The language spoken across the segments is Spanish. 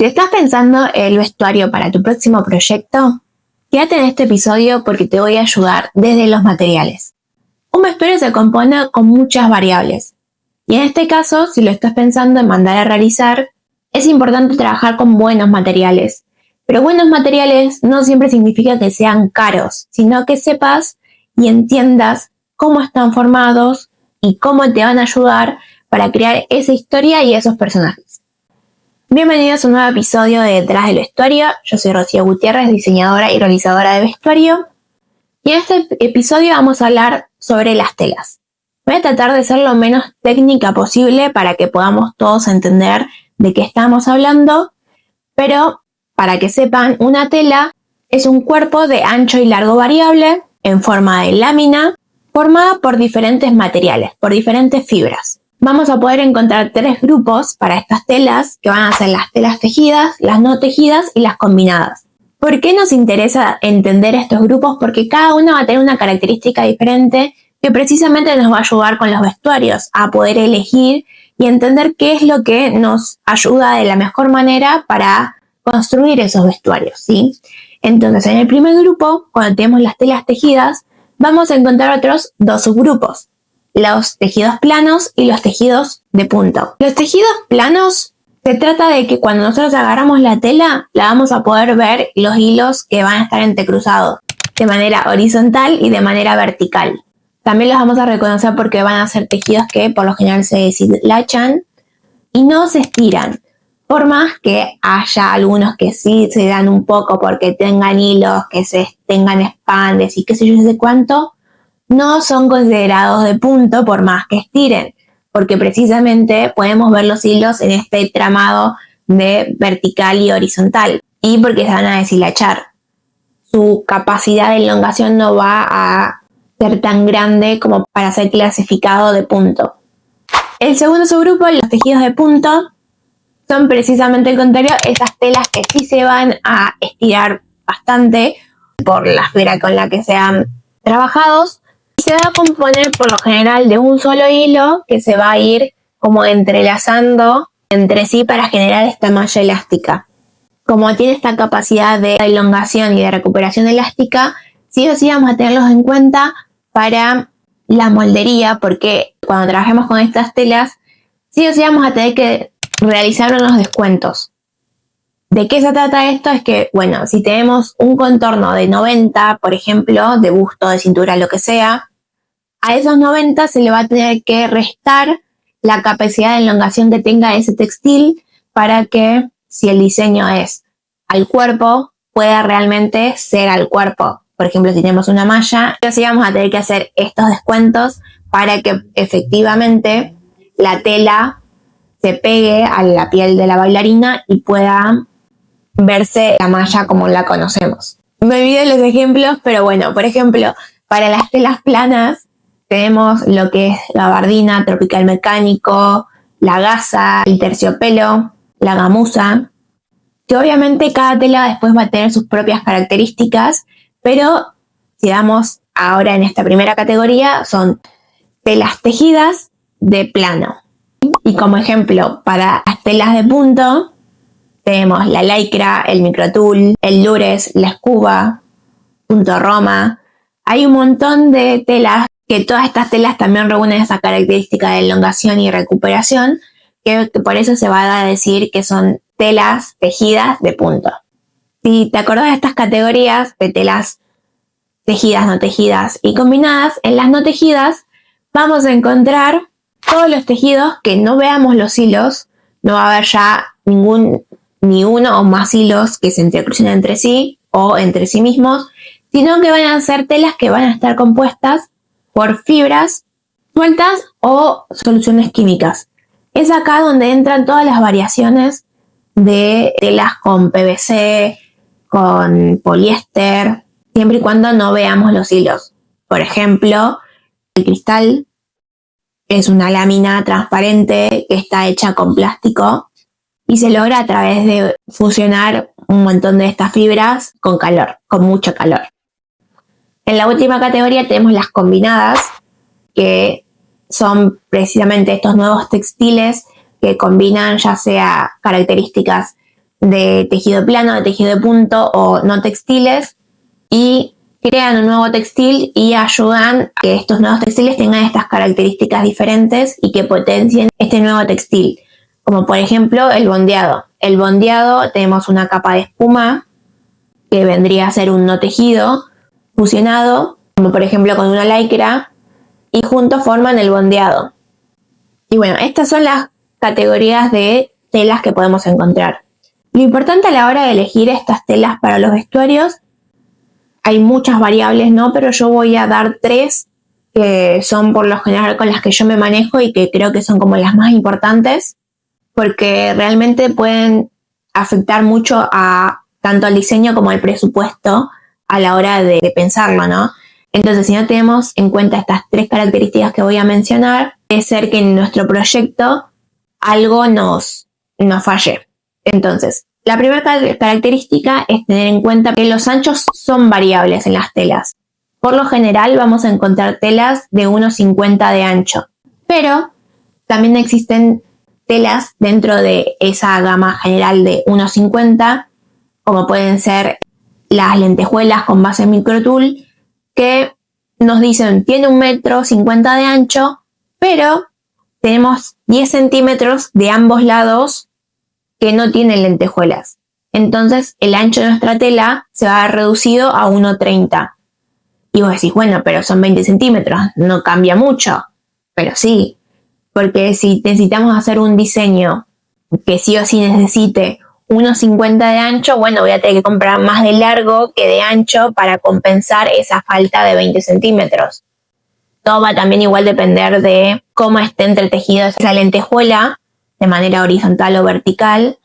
Si estás pensando el vestuario para tu próximo proyecto, quédate en este episodio porque te voy a ayudar desde los materiales. Un vestuario se compone con muchas variables y en este caso, si lo estás pensando en mandar a realizar, es importante trabajar con buenos materiales. Pero buenos materiales no siempre significa que sean caros, sino que sepas y entiendas cómo están formados y cómo te van a ayudar para crear esa historia y esos personajes. Bienvenidos a un nuevo episodio de Detrás del Vestuario. Yo soy Rocío Gutiérrez, diseñadora y realizadora de vestuario. Y en este episodio vamos a hablar sobre las telas. Voy a tratar de ser lo menos técnica posible para que podamos todos entender de qué estamos hablando, pero para que sepan, una tela es un cuerpo de ancho y largo variable en forma de lámina, formada por diferentes materiales, por diferentes fibras. Vamos a poder encontrar 3 grupos para estas telas, que van a ser las telas tejidas, las no tejidas y las combinadas. ¿Por qué nos interesa entender estos grupos? Porque cada uno va a tener una característica diferente que precisamente nos va a ayudar con los vestuarios a poder elegir y entender qué es lo que nos ayuda de la mejor manera para construir esos vestuarios, ¿sí? Entonces, en el primer grupo, cuando tenemos las telas tejidas, vamos a encontrar otros 2 subgrupos. Los tejidos planos y los tejidos de punto. Los tejidos planos se trata de que cuando nosotros agarramos la tela, la vamos a poder ver los hilos que van a estar entrecruzados de manera horizontal y de manera vertical. También los vamos a reconocer porque van a ser tejidos que por lo general se deshilachan y no se estiran. Por más que haya algunos que sí se dan un poco porque tengan hilos, que tengan expandes y qué sé yo, no sé cuánto, no son considerados de punto por más que estiren, porque precisamente podemos ver los hilos en este tramado de vertical y horizontal, y porque se van a deshilachar. Su capacidad de elongación no va a ser tan grande como para ser clasificado de punto. El segundo subgrupo, los tejidos de punto, son precisamente el contrario, esas telas que sí se van a estirar bastante por la fibra con la que sean trabajados. Se va a componer por lo general de un solo hilo que se va a ir como entrelazando entre sí para generar esta malla elástica. Como tiene esta capacidad de elongación y de recuperación elástica, sí o sí vamos a tenerlos en cuenta para la moldería, porque cuando trabajemos con estas telas, sí o sí vamos a tener que realizar unos descuentos. ¿De qué se trata esto? Es que, bueno, si tenemos un contorno de 90, por ejemplo, de busto, de cintura, lo que sea, a esos 90 se le va a tener que restar la capacidad de elongación que tenga ese textil para que, si el diseño es al cuerpo, pueda realmente ser al cuerpo. Por ejemplo, si tenemos una malla, así vamos a tener que hacer estos descuentos para que efectivamente la tela se pegue a la piel de la bailarina y pueda verse la malla como la conocemos. Me olvidé los ejemplos, pero bueno, por ejemplo, para las telas planas tenemos lo que es gabardina, tropical mecánico, la gasa, el terciopelo, la gamuza, que obviamente cada tela después va a tener sus propias características, pero si damos ahora en esta primera categoría son telas tejidas de plano. Y como ejemplo, para las telas de punto, tenemos la lycra, el microtul, el lurex, la scuba, punto roma. Hay un montón de telas que todas estas telas también reúnen esa característica de elongación y recuperación, que por eso se va a decir que son telas tejidas de punto. Si te acordás de estas categorías de telas tejidas, no tejidas y combinadas, en las no tejidas vamos a encontrar todos los tejidos que no veamos los hilos, no va a haber ya ni uno o más hilos que se entrecrucen entre sí o entre sí mismos, sino que van a ser telas que van a estar compuestas por fibras sueltas o soluciones químicas. Es acá donde entran todas las variaciones de telas con PVC, con poliéster, siempre y cuando no veamos los hilos. Por ejemplo, el cristal es una lámina transparente que está hecha con plástico y se logra a través de fusionar un montón de estas fibras con calor, con mucho calor. En la última categoría tenemos las combinadas, que son precisamente estos nuevos textiles que combinan ya sea características de tejido plano, de tejido de punto o no textiles, y crean un nuevo textil y ayudan a que estos nuevos textiles tengan estas características diferentes y que potencien este nuevo textil. Como por ejemplo el bondeado. El bondeado, tenemos una capa de espuma que vendría a ser un no tejido fusionado, como por ejemplo con una lycra, y juntos forman el bondeado. Y bueno, estas son las categorías de telas que podemos encontrar. Lo importante a la hora de elegir estas telas para los vestuarios, hay muchas variables, ¿no? Pero yo voy a dar 3 que son por lo general con las que yo me manejo y que creo que son como las más importantes, porque realmente pueden afectar mucho a tanto al diseño como al presupuesto a la hora de pensarlo, ¿no? Entonces, si no tenemos en cuenta estas 3 características que voy a mencionar, puede ser que en nuestro proyecto algo nos falle. Entonces, la primera característica es tener en cuenta que los anchos son variables en las telas. Por lo general vamos a encontrar telas de 1,50 de ancho, pero también existen telas dentro de esa gama general de 1,50, como pueden ser las lentejuelas con base microtul, que nos dicen tiene 1,50 m de ancho, pero tenemos 10 centímetros de ambos lados que no tienen lentejuelas. Entonces el ancho de nuestra tela se va a ver reducido a 1,30. Y vos decís, bueno, pero son 20 centímetros, no cambia mucho. Pero sí, porque si necesitamos hacer un diseño que sí o sí necesite 1,50 de ancho, bueno, voy a tener que comprar más de largo que de ancho para compensar esa falta de 20 centímetros. Todo va también igual depender de cómo esté entretejido esa lentejuela, de manera horizontal o vertical,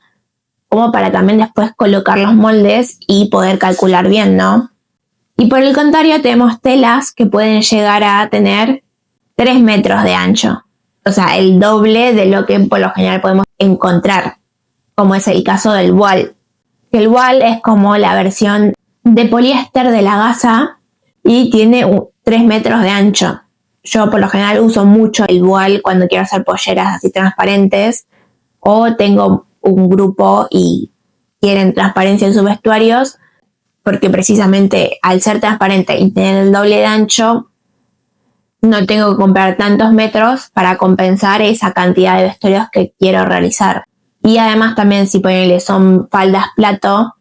como para también después colocar los moldes y poder calcular bien, ¿no? Y por el contrario, tenemos telas que pueden llegar a tener 3 metros de ancho, o sea, el doble de lo que por lo general podemos encontrar, como es el caso del voile. El voile es como la versión de poliéster de la gasa y tiene 3 metros de ancho. Yo por lo general uso mucho el voile cuando quiero hacer polleras así transparentes, o tengo un grupo y quieren transparencia en sus vestuarios, porque precisamente al ser transparente y tener el doble de ancho, no tengo que comprar tantos metros para compensar esa cantidad de vestuarios que quiero realizar. Y además también si ponele son faldas plato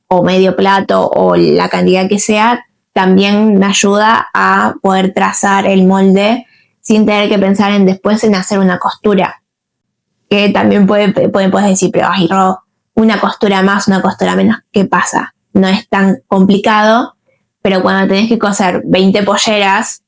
o medio plato o la cantidad que sea, también me ayuda a poder trazar el molde sin tener que pensar después en hacer una costura. Que también puedes decir, pero ay, no, una costura más, una costura menos, ¿qué pasa? No es tan complicado, pero cuando tenés que coser 20 polleras,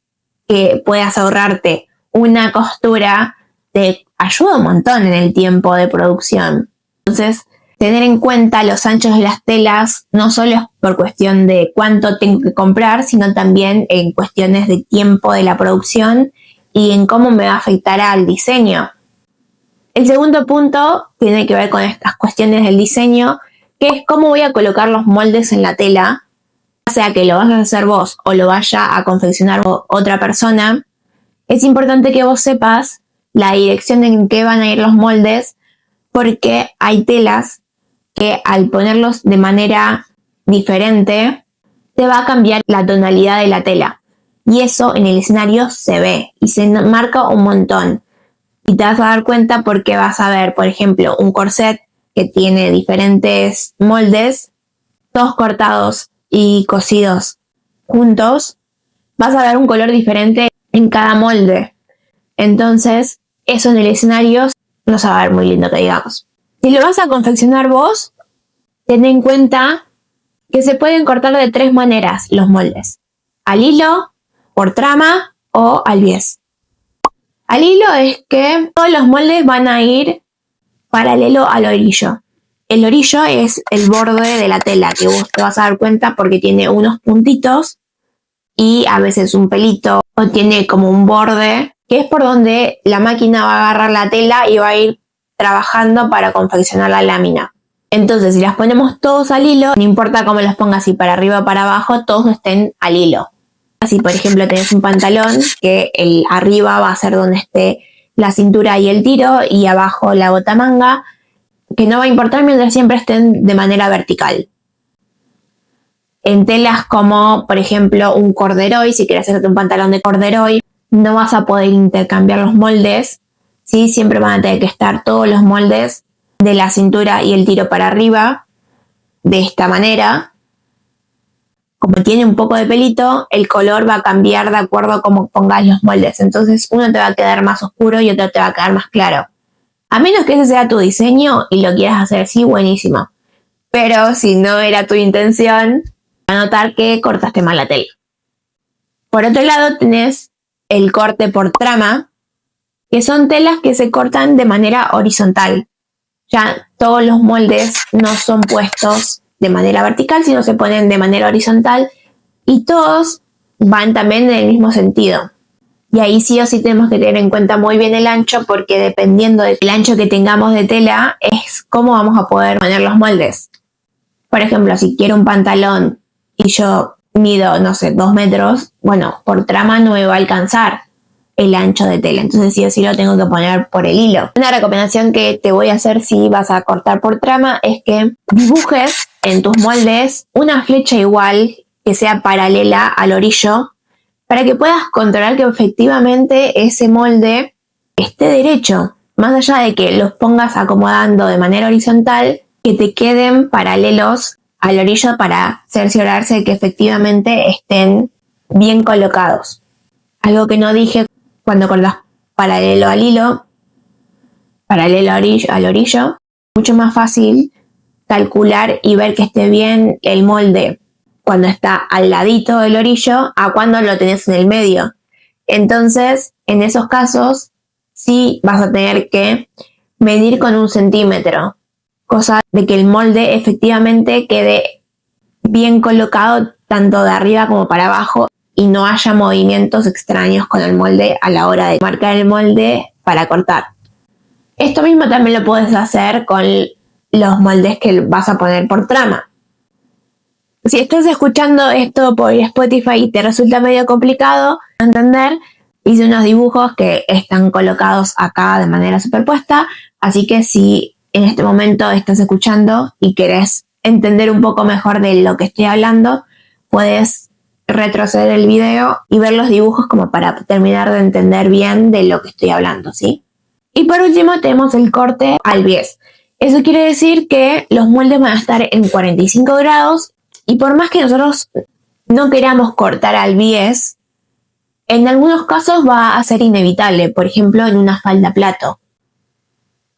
que puedas ahorrarte una costura, te ayuda un montón en el tiempo de producción. Entonces, tener en cuenta los anchos de las telas, no solo es por cuestión de cuánto tengo que comprar, sino también en cuestiones de tiempo de la producción y en cómo me va a afectar al diseño. El segundo punto tiene que ver con estas cuestiones del diseño, que es cómo voy a colocar los moldes en la tela, ya sea que lo vayas a hacer vos o lo vaya a confeccionar otra persona. Es importante que vos sepas la dirección en que van a ir los moldes, porque hay telas que al ponerlos de manera diferente te va a cambiar la tonalidad de la tela, y eso en el escenario se ve y se marca un montón. Y te vas a dar cuenta porque vas a ver, por ejemplo, un corset que tiene diferentes moldes, todos cortados y cosidos juntos, vas a ver un color diferente en cada molde. Entonces, eso en el escenario no se va a ver muy lindo, que digamos. Si lo vas a confeccionar vos, ten en cuenta que se pueden cortar de 3 maneras los moldes: al hilo, por trama o al bies. Al hilo es que todos los moldes van a ir paralelo al orillo. El orillo es el borde de la tela, que vos te vas a dar cuenta porque tiene unos puntitos y a veces un pelito, o tiene como un borde, que es por donde la máquina va a agarrar la tela y va a ir trabajando para confeccionar la lámina. Entonces, si las ponemos todos al hilo, no importa cómo los pongas, si para arriba o para abajo, todos estén al hilo. Si por ejemplo tenés un pantalón, que el arriba va a ser donde esté la cintura y el tiro, y abajo la botamanga, que no va a importar mientras siempre estén de manera vertical. En telas como, por ejemplo, un corduroy, si quieres hacerte un pantalón de corduroy, no vas a poder intercambiar los moldes, ¿sí? Siempre van a tener que estar todos los moldes de la cintura y el tiro para arriba, de esta manera. Como tiene un poco de pelito, el color va a cambiar de acuerdo a cómo pongas los moldes. Entonces uno te va a quedar más oscuro y otro te va a quedar más claro. A menos que ese sea tu diseño y lo quieras hacer así, buenísimo. Pero si no era tu intención, vas a notar que cortaste mal la tela. Por otro lado tenés el corte por trama, que son telas que se cortan de manera horizontal. Ya todos los moldes no son puestos de manera vertical, sino se ponen de manera horizontal y todos van también en el mismo sentido. Y ahí sí o sí tenemos que tener en cuenta muy bien el ancho, porque dependiendo del ancho que tengamos de tela es cómo vamos a poder poner los moldes. Por ejemplo, si quiero un pantalón y yo mido, no sé, 2 metros, bueno, por trama no me va a alcanzar el ancho de tela, entonces sí o sí lo tengo que poner por el hilo. Una recomendación que te voy a hacer si vas a cortar por trama es que dibujes en tus moldes una flecha igual que sea paralela al orillo para que puedas controlar que efectivamente ese molde esté derecho, más allá de que los pongas acomodando de manera horizontal, que te queden paralelos al orillo para cerciorarse de que efectivamente estén bien colocados. Algo que no dije: cuando cortas paralelo al hilo, paralelo al orillo, mucho más fácil calcular y ver que esté bien el molde cuando está al ladito del orillo a cuando lo tenés en el medio. Entonces, en esos casos, sí vas a tener que medir con 1 centímetro, cosa de que el molde efectivamente quede bien colocado tanto de arriba como para abajo y no haya movimientos extraños con el molde a la hora de marcar el molde para cortar. Esto mismo también lo puedes hacer con los moldes que vas a poner por trama. Si estás escuchando esto por Spotify y te resulta medio complicado entender, hice unos dibujos que están colocados acá de manera superpuesta, así que si en este momento estás escuchando y querés entender un poco mejor de lo que estoy hablando, puedes retroceder el video y ver los dibujos como para terminar de entender bien de lo que estoy hablando, ¿sí? Y por último tenemos el corte al bies. Eso quiere decir que los moldes van a estar en 45 grados y por más que nosotros no queramos cortar al bies, en algunos casos va a ser inevitable, por ejemplo en una falda plato,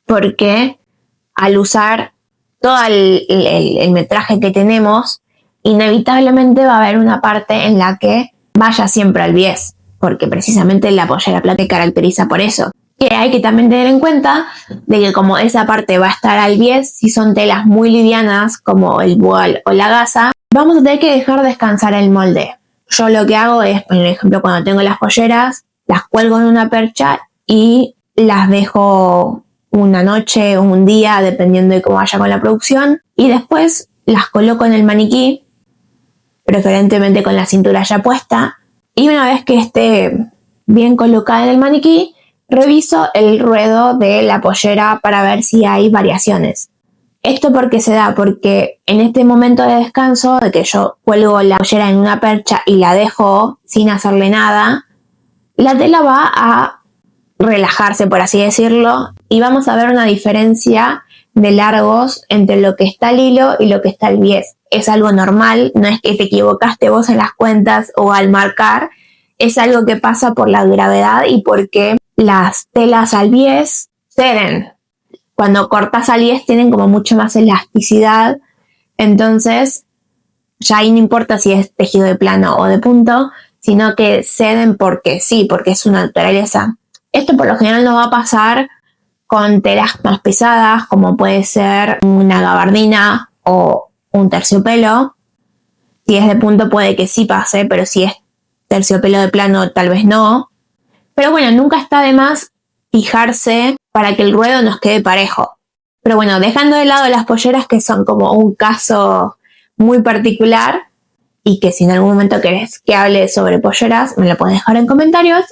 porque al usar todo el metraje que tenemos, inevitablemente va a haber una parte en la que vaya siempre al bies, porque precisamente la pollera plata se caracteriza por eso. Que hay que también tener en cuenta de que como esa parte va a estar al bies, si son telas muy livianas como el voile o la gasa, vamos a tener que dejar descansar el molde. Yo lo que hago es, por ejemplo, cuando tengo las polleras, las cuelgo en una percha y las dejo una noche o un día, dependiendo de cómo vaya con la producción, y después las coloco en el maniquí, preferentemente con la cintura ya puesta, y una vez que esté bien colocada en el maniquí, reviso el ruedo de la pollera para ver si hay variaciones. ¿Esto por qué se da? Porque en este momento de descanso, de que yo cuelgo la pollera en una percha y la dejo sin hacerle nada, la tela va a relajarse, por así decirlo, y vamos a ver una diferencia de largos entre lo que está al hilo y lo que está al bies. Es algo normal, no es que te equivocaste vos en las cuentas o al marcar, es algo que pasa por la gravedad y porque las telas al bies ceden. Cuando cortas al bies tienen como mucho más elasticidad, entonces ya ahí no importa si es tejido de plano o de punto, sino que ceden porque sí, porque es una naturaleza. Esto por lo general no va a pasar con telas más pesadas, como puede ser una gabardina o un terciopelo. Si es de punto puede que sí pase, pero si es terciopelo de plano tal vez no. Pero bueno, nunca está de más fijarse para que el ruedo nos quede parejo. Pero bueno, dejando de lado las polleras, que son como un caso muy particular y que si en algún momento querés que hable sobre polleras, me lo podés dejar en comentarios.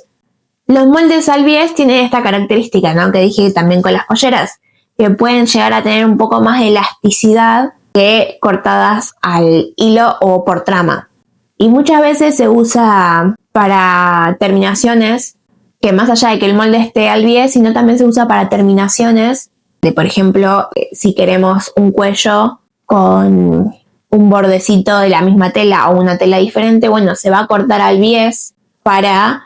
Los moldes al bies tienen esta característica, ¿no? Que dije también con las polleras, que pueden llegar a tener un poco más de elasticidad que cortadas al hilo o por trama. Y muchas veces se usa para terminaciones que más allá de que el molde esté al bies, sino también se usa para terminaciones de, por ejemplo, si queremos un cuello con un bordecito de la misma tela o una tela diferente, bueno, se va a cortar al bies para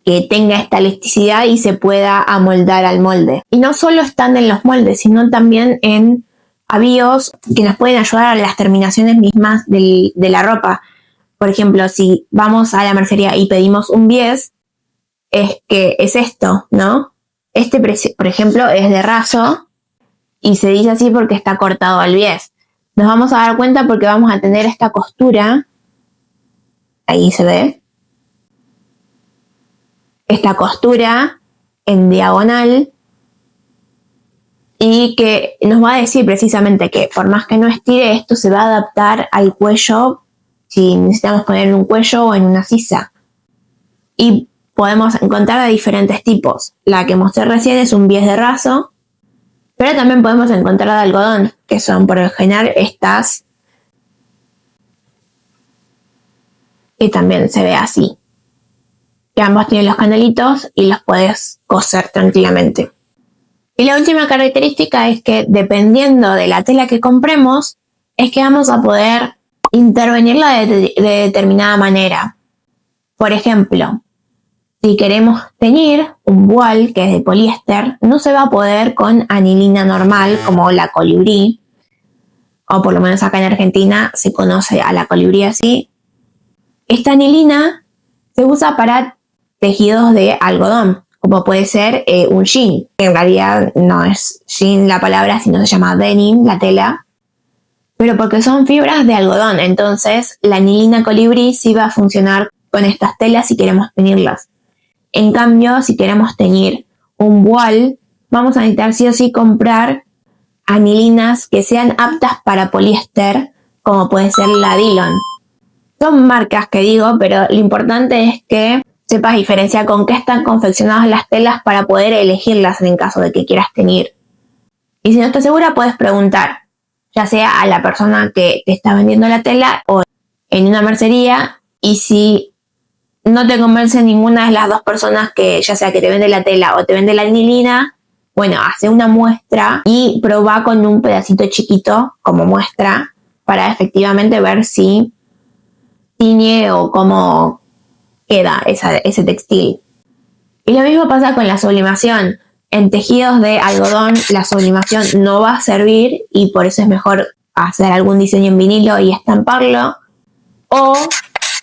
que tenga esta elasticidad y se pueda amoldar al molde. Y no solo están en los moldes, sino también en avíos que nos pueden ayudar a las terminaciones mismas de la ropa. Por ejemplo, si vamos a la mercería y pedimos un bies, es que es esto, ¿no? Este, por ejemplo, es de raso y se dice así porque está cortado al bies. Nos vamos a dar cuenta porque vamos a tener esta costura, ahí se ve, esta costura en diagonal y que nos va a decir precisamente que por más que no estire, esto se va a adaptar al cuello si necesitamos poner en un cuello o en una sisa. Y podemos encontrar de diferentes tipos. La que mostré recién es un bies de raso, pero también podemos encontrar de algodón, que son por lo general estas que también se ve así. Que ambos tienen los canalitos y los puedes coser tranquilamente. Y la última característica es que dependiendo de la tela que compremos, es que vamos a poder intervenirla de determinada manera. Por ejemplo, si queremos teñir un voile que es de poliéster, no se va a poder con anilina normal como la colibrí, o por lo menos acá en Argentina se conoce a la colibrí así. Esta anilina se usa para tejidos de algodón, como puede ser un jean, que en realidad no es jean la palabra, sino se llama denim, la tela, pero porque son fibras de algodón, entonces la anilina colibrí sí va a funcionar con estas telas si queremos teñirlas. En cambio, si queremos teñir un voile, vamos a necesitar sí o sí comprar anilinas que sean aptas para poliéster, como puede ser la Dillon. Son marcas que digo, pero lo importante es que sepas diferenciar con qué están confeccionadas las telas para poder elegirlas en caso de que quieras teñir. Y si no estás segura, puedes preguntar, ya sea a la persona que te está vendiendo la tela o en una mercería, y si no te convence ninguna de las dos personas que ya sea que te vende la tela o te vende la anilina, bueno, hace una muestra y probá con un pedacito chiquito como muestra para efectivamente ver si tiñe o cómo queda ese textil. Y lo mismo pasa con la sublimación. En tejidos de algodón la sublimación no va a servir y por eso es mejor hacer algún diseño en vinilo y estamparlo, o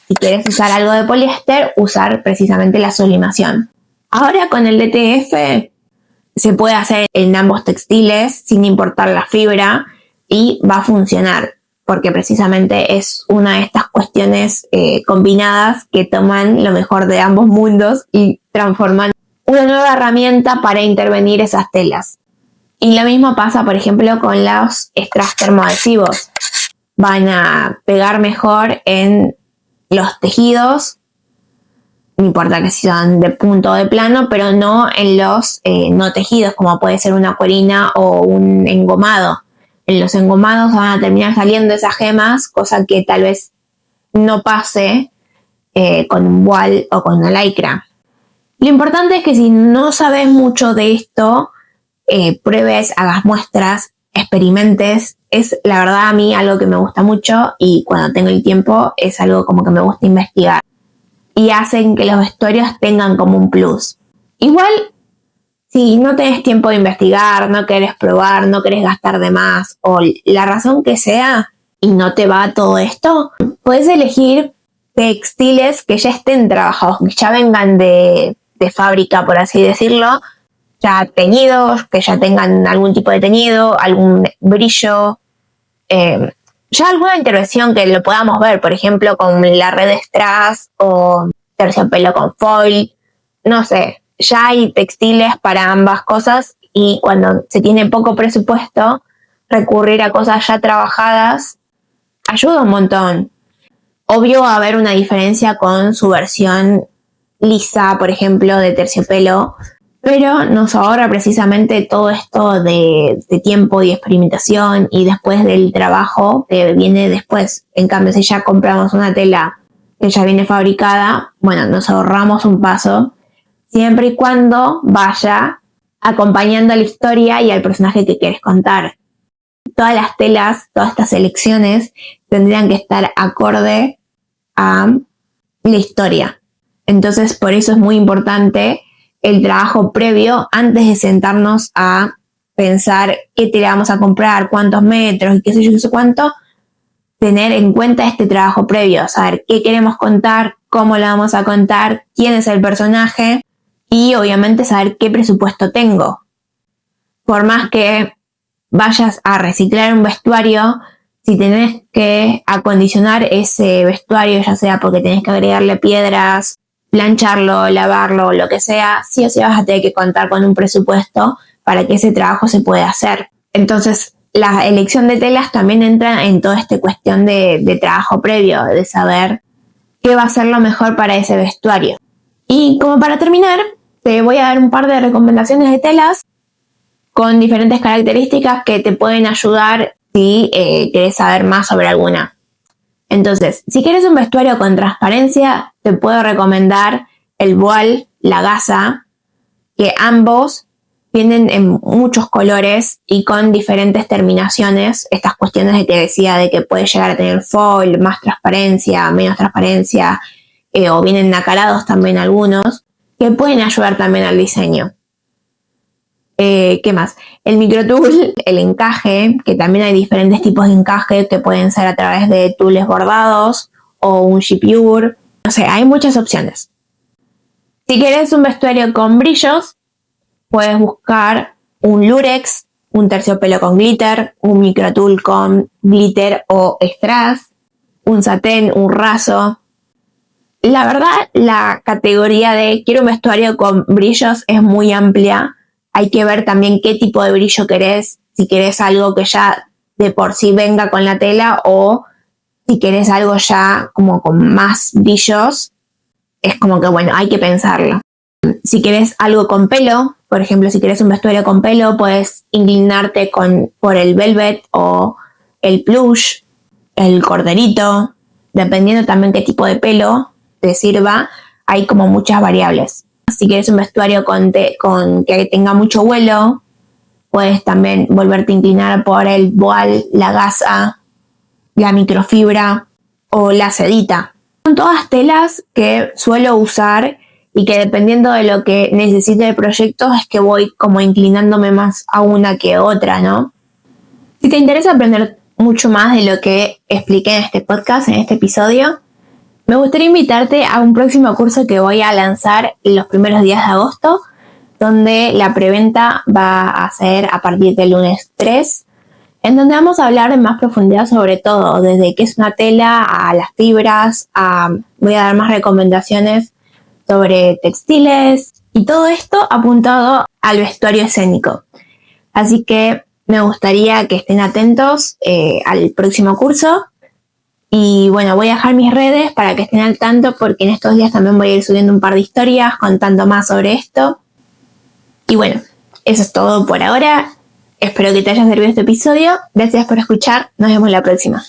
si quieres usar algo de poliéster, usar precisamente la sublimación. Ahora con el DTF se puede hacer en ambos textiles sin importar la fibra y va a funcionar porque precisamente es una de estas cuestiones combinadas que toman lo mejor de ambos mundos y transforman una nueva herramienta para intervenir esas telas. Y lo mismo pasa, por ejemplo, con los strass termoadhesivos. Van a pegar mejor en los tejidos, no importa que sean de punto o de plano, pero no en los no tejidos, como puede ser una cuerina o un engomado. En los engomados van a terminar saliendo esas gemas, cosa que tal vez no pase con un voile o con una lycra. Lo importante es que si no sabes mucho de esto, pruebes, hagas muestras, experimentes. Es la verdad a mí algo que me gusta mucho y cuando tengo el tiempo es algo como que me gusta investigar. Y hacen que los vestuarios tengan como un plus. Igual, si no tenés tiempo de investigar, no querés probar, no querés gastar de más o la razón que sea y no te va todo esto, podés elegir textiles que ya estén trabajados, que ya vengan de fábrica, por así decirlo, ya teñidos, que ya tengan algún tipo de teñido, algún brillo, ya alguna intervención que lo podamos ver, por ejemplo, con la red de strass o terciopelo con foil, no sé, ya hay textiles para ambas cosas y cuando se tiene poco presupuesto, recurrir a cosas ya trabajadas ayuda un montón. Obvio va a haber una diferencia con su versión lisa, por ejemplo, de terciopelo, pero nos ahorra precisamente todo esto de tiempo y experimentación y después del trabajo que viene después. En cambio, si ya compramos una tela que ya viene fabricada, bueno, nos ahorramos un paso, siempre y cuando vaya acompañando a la historia y al personaje que quieres contar. Todas las telas, todas estas elecciones tendrían que estar acorde a la historia. Entonces, por eso es muy importante el trabajo previo antes de sentarnos a pensar qué tela vamos a comprar, cuántos metros y qué sé yo, qué sé cuánto. Tener en cuenta este trabajo previo, saber qué queremos contar, cómo lo vamos a contar, quién es el personaje y obviamente saber qué presupuesto tengo. Por más que vayas a reciclar un vestuario, si tenés que acondicionar ese vestuario, ya sea porque tenés que agregarle piedras, plancharlo, lavarlo, lo que sea, sí o sí vas a tener que contar con un presupuesto para que ese trabajo se pueda hacer. Entonces, la elección de telas también entra en toda esta cuestión de trabajo previo, de saber qué va a ser lo mejor para ese vestuario. Y como para terminar, te voy a dar un par de recomendaciones de telas con diferentes características que te pueden ayudar si querés saber más sobre alguna. Entonces, si quieres un vestuario con transparencia, te puedo recomendar el voile, la gasa, que ambos vienen en muchos colores y con diferentes terminaciones. Estas cuestiones de que decía de que puede llegar a tener foil, más transparencia, menos transparencia, o vienen nacarados también algunos, que pueden ayudar también al diseño. ¿Qué más? El microtul, el encaje, que también hay diferentes tipos de encaje que pueden ser a través de tules bordados o un chipure. No sé, hay muchas opciones. Si querés un vestuario con brillos, puedes buscar un lurex, un terciopelo con glitter, un microtul con glitter o strass, un satén, un raso. La verdad, la categoría de quiero un vestuario con brillos es muy amplia. Hay que ver también qué tipo de brillo querés, si querés algo que ya de por sí venga con la tela o si querés algo ya como con más brillos, es como que bueno, hay que pensarlo. Si querés algo con pelo, por ejemplo, si querés un vestuario con pelo, puedes inclinarte por el velvet o el plush, el corderito, dependiendo también qué tipo de pelo te sirva, hay como muchas variables. Si quieres un vestuario con que tenga mucho vuelo, puedes también volverte a inclinar por el voile, la gasa, la microfibra o la sedita. Son todas telas que suelo usar y que dependiendo de lo que necesite el proyecto es que voy como inclinándome más a una que otra, ¿no? Si te interesa aprender mucho más de lo que expliqué en este podcast, en este episodio, me gustaría invitarte a un próximo curso que voy a lanzar en los primeros días de agosto, donde la preventa va a ser a partir del lunes 3, en donde vamos a hablar en más profundidad sobre todo, desde qué es una tela a las fibras, voy a dar más recomendaciones sobre textiles y todo esto apuntado al vestuario escénico. Así que me gustaría que estén atentos al próximo curso. Y bueno, voy a dejar mis redes para que estén al tanto porque en estos días también voy a ir subiendo un par de historias contando más sobre esto. Y bueno, eso es todo por ahora. Espero que te haya servido este episodio. Gracias por escuchar. Nos vemos la próxima.